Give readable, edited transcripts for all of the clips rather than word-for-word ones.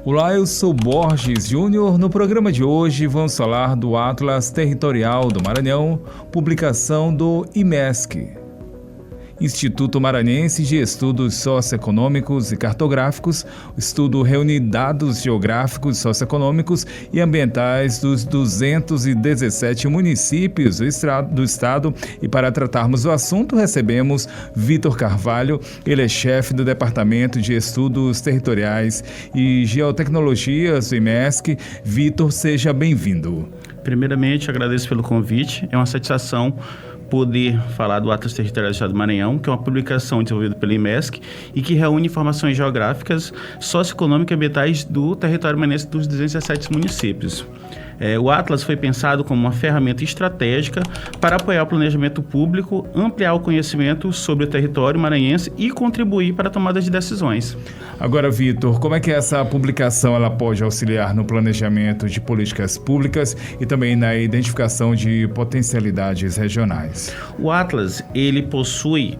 Olá, eu sou Borges Júnior. No programa de hoje vamos falar do Atlas Territorial do Maranhão, publicação do IMESC, Instituto Maranhense de Estudos Socioeconômicos e Cartográficos. O estudo reúne dados geográficos, socioeconômicos e ambientais dos 217 municípios do estado. E para tratarmos do assunto, recebemos Vitor Carvalho. Ele é chefe do Departamento de Estudos Territoriais e Geotecnologias do IMESC. Vitor, seja bem-vindo. Primeiramente, agradeço pelo convite. É uma satisfação poder falar do Atlas Territorial do Estado do Maranhão, que é uma publicação desenvolvida pelo IMESC e que reúne informações geográficas, socioeconômicas e ambientais do território maranhense dos 217 municípios. O Atlas foi pensado como uma ferramenta estratégica para apoiar o planejamento público, ampliar o conhecimento sobre o território maranhense e contribuir para a tomada de decisões. Agora, Vitor, como é que essa publicação ela pode auxiliar no planejamento de políticas públicas e também na identificação de potencialidades regionais? O Atlas, ele possui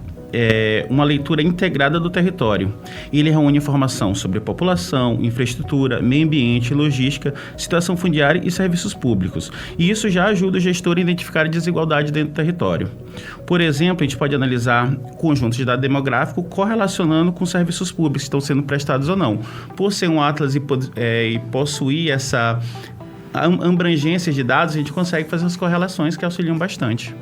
uma leitura integrada do território. Ele reúne informação sobre população, infraestrutura, meio ambiente, logística, situação fundiária e serviços públicos. E isso já ajuda o gestor a identificar a desigualdade dentro do território. Por exemplo, a gente pode analisar conjuntos de dados demográficos correlacionando com serviços públicos que estão sendo prestados ou não. Por ser um Atlas e possuir essa abrangência de dados, a gente consegue fazer as correlações que auxiliam bastante.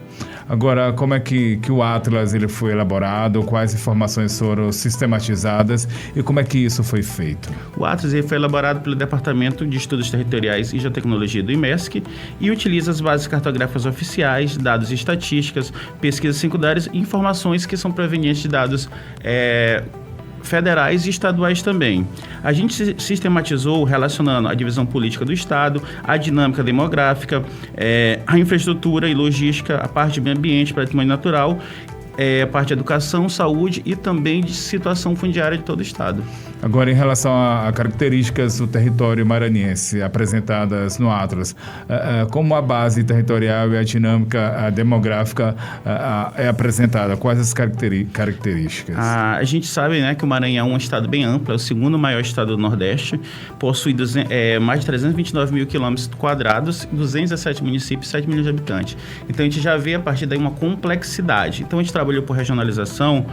Agora, como é que o Atlas ele foi elaborado, quais informações foram sistematizadas e como é que isso foi feito? O Atlas ele foi elaborado pelo Departamento de Estudos Territoriais e Geotecnologia do IMESC e utiliza as bases cartográficas oficiais, dados e estatísticas, pesquisas secundárias e informações que são provenientes de dados federais e estaduais também. A gente sistematizou relacionando a divisão política do Estado, a dinâmica demográfica, a infraestrutura e logística, a parte de meio ambiente, patrimônio natural, a parte de educação, saúde e também de situação fundiária de todo o Estado. Agora, em relação a características do território maranhense apresentadas no Atlas, como a base territorial e a dinâmica demográfica é apresentada? Quais as características? A gente sabe, né, que o Maranhão é um estado bem amplo, é o segundo maior estado do Nordeste, possui mais de 329 mil quilômetros quadrados, 217 municípios e 7 milhões de habitantes. Então, a gente já vê a partir daí uma complexidade. Então, a gente trabalhou por regionalização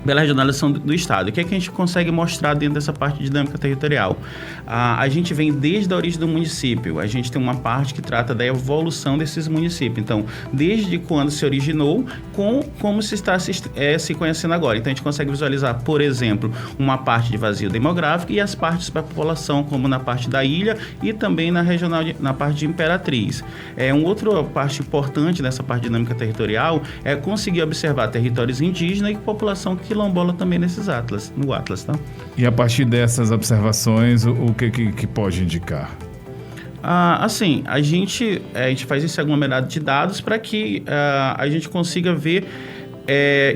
pela regionalização do Estado. O que é que a gente consegue mostrar dentro dessa parte de dinâmica territorial? A gente vem desde a origem do município. A gente tem uma parte que trata da evolução desses municípios. Então, desde quando se originou, como se está se conhecendo agora. Então, a gente consegue visualizar, por exemplo, uma parte de vazio demográfico e as partes para a população, como na parte da ilha e também na parte de Imperatriz. Uma outra parte importante dessa parte de dinâmica territorial é conseguir observar territórios indígenas e população quilombola também no Atlas, tá? E a partir dessas observações, o que pode indicar? Assim, a gente faz esse aglomerado de dados para que a gente consiga ver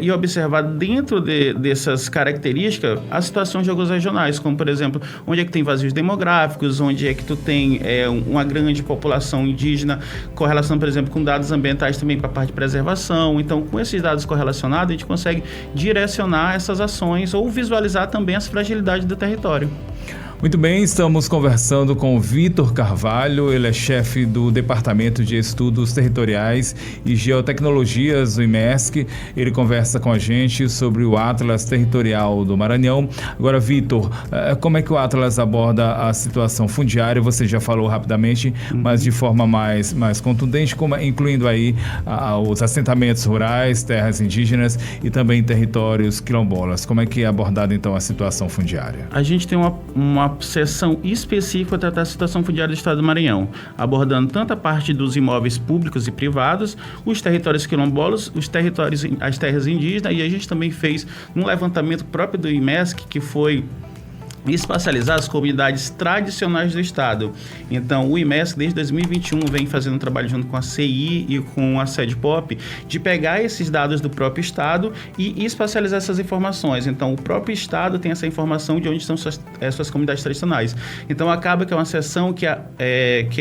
e observar dentro dessas características as situações de jogos regionais, como, por exemplo, onde é que tem vazios demográficos, onde é que tu tem uma grande população indígena, correlação, por exemplo, com dados ambientais também para a parte de preservação. Então, com esses dados correlacionados, a gente consegue direcionar essas ações ou visualizar também as fragilidades do território. Muito bem, estamos conversando com o Vitor Carvalho, ele é chefe do Departamento de Estudos Territoriais e Geotecnologias do IMESC. Ele conversa com a gente sobre o Atlas Territorial do Maranhão. Agora, Vitor, como é que o Atlas aborda a situação fundiária? Você já falou rapidamente, mas de forma mais contundente, incluindo aí os assentamentos rurais, terras indígenas e também territórios quilombolas. Como é que é abordada, então, a situação fundiária? A gente tem uma seção específica para tratar a situação fundiária do Estado do Maranhão, abordando tanto a parte dos imóveis públicos e privados, os territórios quilombolas, as terras indígenas, e a gente também fez um levantamento próprio do IMESC, que foi espacializar as comunidades tradicionais do Estado. Então, o IMESC, desde 2021, vem fazendo um trabalho junto com a CI e com a SEDPOP de pegar esses dados do próprio Estado e espacializar essas informações. Então, o próprio Estado tem essa informação de onde estão suas comunidades tradicionais. Então, acaba que é uma seção que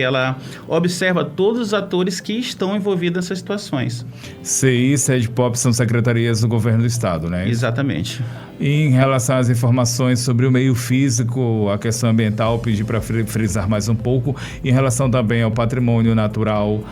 ela observa todos os atores que estão envolvidos nessas situações. CI e SEDPOP são secretarias do governo do Estado, né? Exatamente. E em relação às informações sobre o meio físico, a questão ambiental, pedir para frisar mais um pouco, em relação também ao patrimônio natural,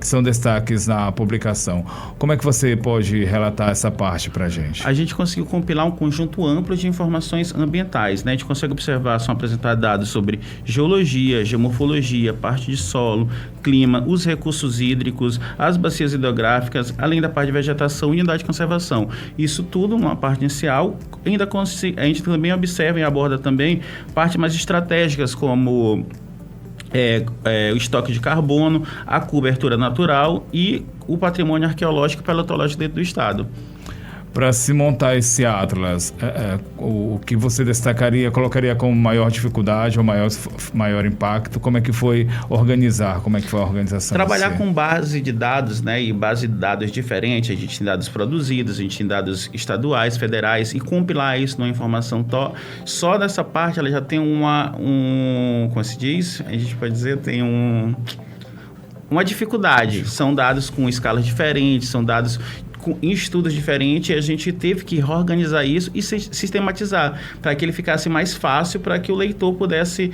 que são destaques na publicação. Como é que você pode relatar essa parte para a gente? A gente conseguiu compilar um conjunto amplo de informações ambientais, né? A gente consegue observar, são apresentados dados sobre geologia, geomorfologia, parte de solo, clima, os recursos hídricos, as bacias hidrográficas, além da parte de vegetação e unidade de conservação. Isso tudo, uma parte inicial. Ainda a gente também observa e aborda também partes mais estratégicas, como o estoque de carbono, a cobertura natural e o patrimônio arqueológico e paleontológico dentro do estado. Para se montar esse atlas, o que você destacaria, colocaria como maior dificuldade ou maior impacto? Como é que foi organizar? Como é que foi a organização? Trabalhar com base de dados, né? E base de dados diferentes. A gente tem dados produzidos, a gente tem dados estaduais, federais, e compilar isso numa informação só dessa parte, ela já tem como se diz? A gente pode dizer, tem uma dificuldade. São dados com escalas diferentes, são dados em estudos diferentes, e a gente teve que reorganizar isso e sistematizar para que ele ficasse mais fácil, para que o leitor pudesse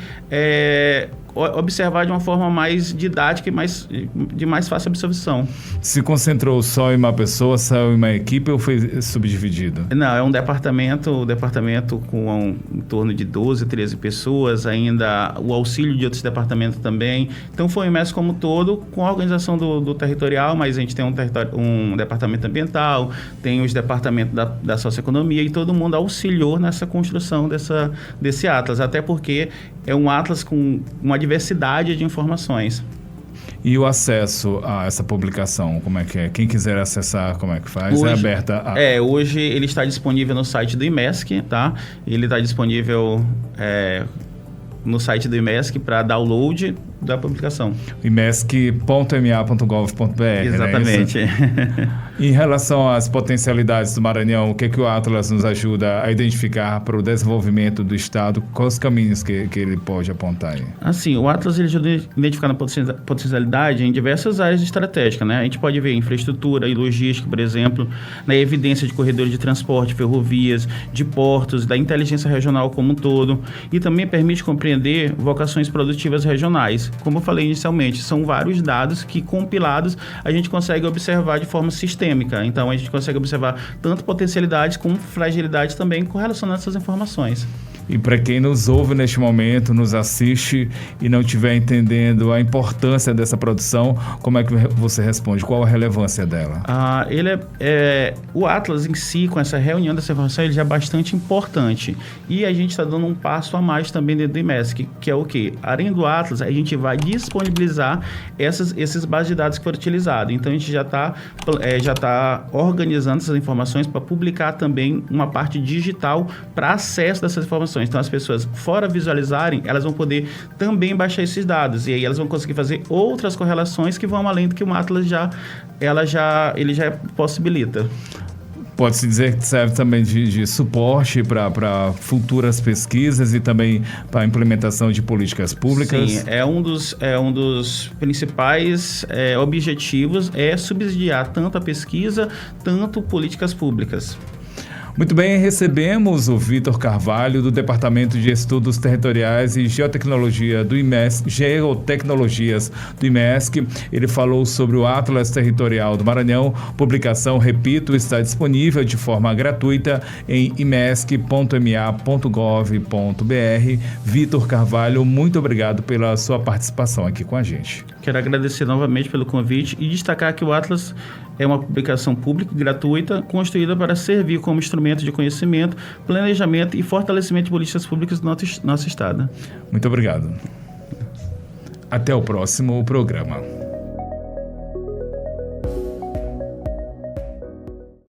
observar de uma forma mais didática e de mais fácil absorção. Se concentrou só em uma pessoa, só em uma equipe, ou foi subdividido? Não, é um departamento com em torno de 12, 13 pessoas, ainda o auxílio de outros departamentos também. Então foi o IMESC como todo, com a organização do territorial, mas a gente tem um departamento ambiental, tem os departamentos da socioeconomia, e todo mundo auxiliou nessa construção desse atlas, até porque é um atlas com uma diversidade de informações. E o acesso a essa publicação, como é que é? Quem quiser acessar, como é que faz? Hoje, é aberta hoje ele está disponível no site do IMESC, tá? Ele está disponível no site do IMESC para download da publicação. imesc.ma.gov.br. Exatamente. Né? Em relação às potencialidades do Maranhão, o que o Atlas nos ajuda a identificar para o desenvolvimento do Estado? Quais os caminhos que ele pode apontar aí? Assim, o Atlas ele ajuda a identificar a potencialidade em diversas áreas estratégicas, né? A gente pode ver infraestrutura e logística, por exemplo, na evidência de corredores de transporte, ferrovias, de portos, da inteligência regional como um todo, e também permite compreender vocações produtivas regionais. Como eu falei inicialmente, são vários dados que, compilados, a gente consegue observar de forma sistêmica. Então, a gente consegue observar tanto potencialidades como fragilidades também correlacionando essas informações. E para quem nos ouve neste momento, nos assiste e não estiver entendendo a importância dessa produção, como é que você responde? Qual a relevância dela? O Atlas em si, com essa reunião dessa informação, ele já é bastante importante. E a gente está dando um passo a mais também dentro do IMESC, que é o quê? Além do Atlas, a gente vai disponibilizar esses bases de dados que foram utilizados. Então, a gente já está organizando essas informações para publicar também uma parte digital para acesso dessas informações. Então, as pessoas, fora visualizarem, elas vão poder também baixar esses dados. E aí elas vão conseguir fazer outras correlações que vão além do que o Atlas ele já possibilita. Pode-se dizer que serve também de suporte para futuras pesquisas e também para a implementação de políticas públicas? Sim, é um dos principais objetivos, subsidiar tanto a pesquisa, tanto políticas públicas. Muito bem, recebemos o Vitor Carvalho, do Departamento de Estudos Territoriais e Geotecnologia do IMESC, Geotecnologias do IMESC. Ele falou sobre o Atlas Territorial do Maranhão. Publicação, repito, está disponível de forma gratuita em imesc.ma.gov.br. Vitor Carvalho, muito obrigado pela sua participação aqui com a gente. Quero agradecer novamente pelo convite e destacar que o Atlas é uma publicação pública e gratuita, construída para servir como instrumento de conhecimento, planejamento e fortalecimento de políticas públicas do nosso Estado. Muito obrigado. Até o próximo programa.